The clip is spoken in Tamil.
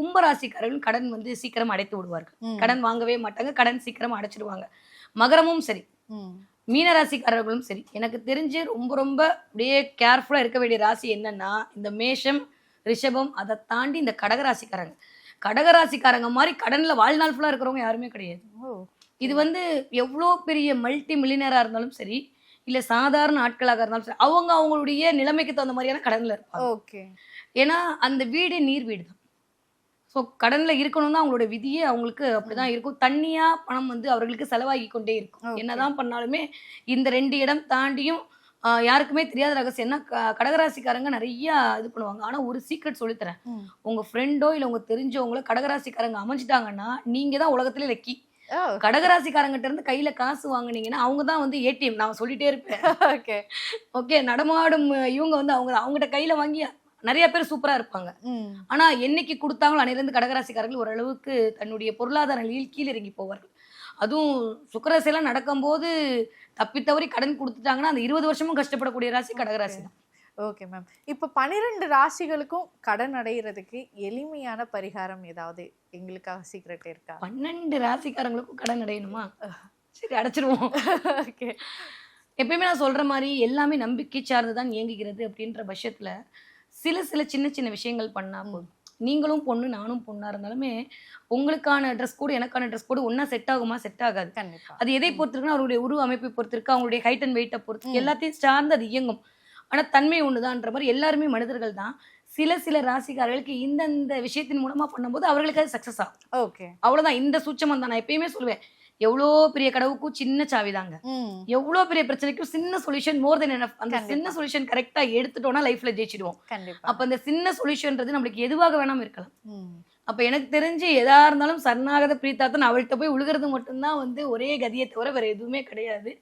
கும்பராசிக்காரர்கள் கடன் வந்து சீக்கிரம் அடைத்து விடுவார்கள். கடன் வாங்கவே மாட்டாங்க, கடன் சீக்கிரம் அடைச்சிடுவாங்க. மகரமும் சரி, மீனராசிக்காரர்களும் சரி, எனக்கு தெரிஞ்சு ரொம்ப ரொம்ப அப்படியே கேர்ஃபுல்லா இருக்க வேண்டிய ராசி என்னன்னா இந்த மேஷம், ரிஷபம், அதை தாண்டி இந்த கடகராசிக்காரங்க. கடகராசிக்காரங்க மாதிரி கடன்ல வாழ்நாள் ஃபுல்லா இருக்கிறவங்க யாருமே கிடையாது. இது வந்து எவ்வளோ பெரிய மல்டி மில்லியனரா இருந்தாலும் சரி, இல்ல சாதாரண ஆட்களாக இருந்தாலும் சரி, அவங்க அவங்களுடைய நிலைமைக்கு தகுந்த மாதிரியான கடன்ல இருப்பாங்க. ஏன்னா அந்த வீடு நீர் வீடு தான். ஸோ கடன்ல இருக்கணும் தான் அவங்களோட விதியே. அவங்களுக்கு அப்படிதான் இருக்கும். தண்ணியா பணம் வந்து அவர்களுக்கு செலவாகி கொண்டே இருக்கும். என்னதான் பண்ணாலுமே இந்த 2 இடம் தாண்டியும் யாருக்குமே தெரியாத ரகசியம்னா கடகராசிக்காரங்க நிறைய இது பண்ணுவாங்க. ஆனா ஒரு சீக்ரெட் சொல்லித்தரேன். உங்க ஃப்ரெண்டோ இல்ல உங்க தெரிஞ்சவங்களோ கடகராசிக்காரங்க அமைஞ்சிட்டாங்கன்னா நீங்க தான் உலகத்திலே லக்கி. கடகராசிக்காரங்கிட்ட இருந்து கையில காசு வாங்குனீங்கன்னா அவங்க தான் வந்து ஏடிஎம். நான் சொல்லிட்டே இருப்பேன். ஓகே நடமாடும் இவங்க வந்து அவங்ககிட்ட கையில வாங்கி நிறைய பேர் சூப்பரா இருப்பாங்க. ஆனா என்னைக்கு கொடுத்தாங்களோ அன்னையிலிருந்து கடகராசிக்காரர்கள் ஓரளவுக்கு தன்னுடைய பொருளாதார நிலையில் கீழிறங்கி போவார்கள். அதுவும் சுக்கிரதசைலாம் நடக்கும்போது தப்பி தவறி கடன் கொடுத்துட்டாங்கன்னா அந்த 20 வருஷமும் கஷ்டப்படக்கூடிய ராசி கடகராசி தான். Okay ma'am. இப்போ 12 ராசிகளுக்கும் கடன் அடைகிறதுக்கு எளிமையான பரிகாரம் ஏதாவது எங்களுக்காக சீக்ரெட் இருக்கா? 12 ராசிக்காரங்களுக்கும் கடன் அடையணுமா? சரி அடைச்சிருவோம். ஓகே. எப்பயுமே நான் சொல்ற மாதிரி எல்லாமே நம்பிக்கை சார்ந்துதான் இயங்குகிறது அப்படின்ற பட்சத்துல சில சில சின்ன சின்ன விஷயங்கள் பண்ணா போதும். நீங்களும் பொண்ணு நானும் பொண்ணா இருந்தாலுமே உங்களுக்கான ட்ரெஸ் கோடு எனக்கான ட்ரெஸ் கோடு ஒன்னா செட் ஆகுமா? செட் ஆகாது. அது எதை பொறுத்து இருக்குன்னா அவருடைய உருவ அமைப்பை பொறுத்து இருக்கு, அவங்களுடைய ஹைட் அண்ட் வெயிட்டை பொறுத்து எல்லாத்தையும் சார்ந்து அது இயங்கும். ஆனா தன்மை ஒண்ணுதான்ற மாதிரி எல்லாருமே மனிதர்கள் தான். சில சில ராசிக்காரர்களுக்கு இந்த விஷயத்தின் மூலமா பண்ணும்போது அவர்களுக்கு அது சக்சஸ் ஆகும். ஓகே அவ்வளவுதான். இந்த சூட்சமம் தான். நான் எப்பயுமே சொல்லுவேன், எவ்வளோ பெரிய கடவுக்கும் சின்ன சாவிதாங்க. எவ்வளோ பெரிய பிரச்சனைக்கும் சின்ன சொல்யூஷன் மோர் தென் எனஃப். அந்த சின்ன சொல்யூஷன் கரெக்டா எடுத்துட்டோம்னா லைஃப்ல ஜெயிச்சிடுவோம். அப்ப அந்த சின்ன சொல்யூஷன்ன்றது நம்மளுக்கு எதுவாக வேணாம் இருக்கலாம். அப்ப எனக்கு தெரிஞ்சு எதா இருந்தாலும் சரணாகத பிரீத்தாத்தன் அவள்கிட்ட போய் உழுகிறது மட்டும்தான் வந்து ஒரே கதியை தவிர வேற எதுவுமே கிடையாது.